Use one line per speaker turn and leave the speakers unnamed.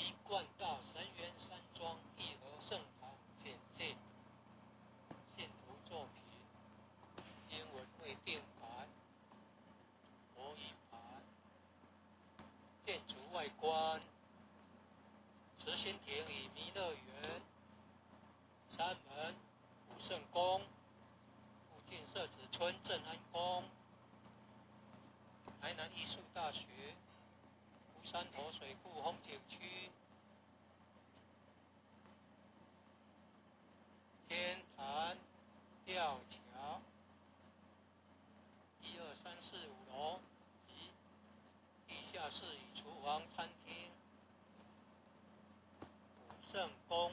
一贯道神元山庄义和圣堂简介。信徒作品，英文未定版，国语版。建筑外观，慈心亭与弥勒园，山门武圣宫，附近社子村正安宫，台南艺术大学，湖山活水库风景区，天坛吊桥，1、2、3、4、5楼及地下室与厨房、餐厅，武圣宫。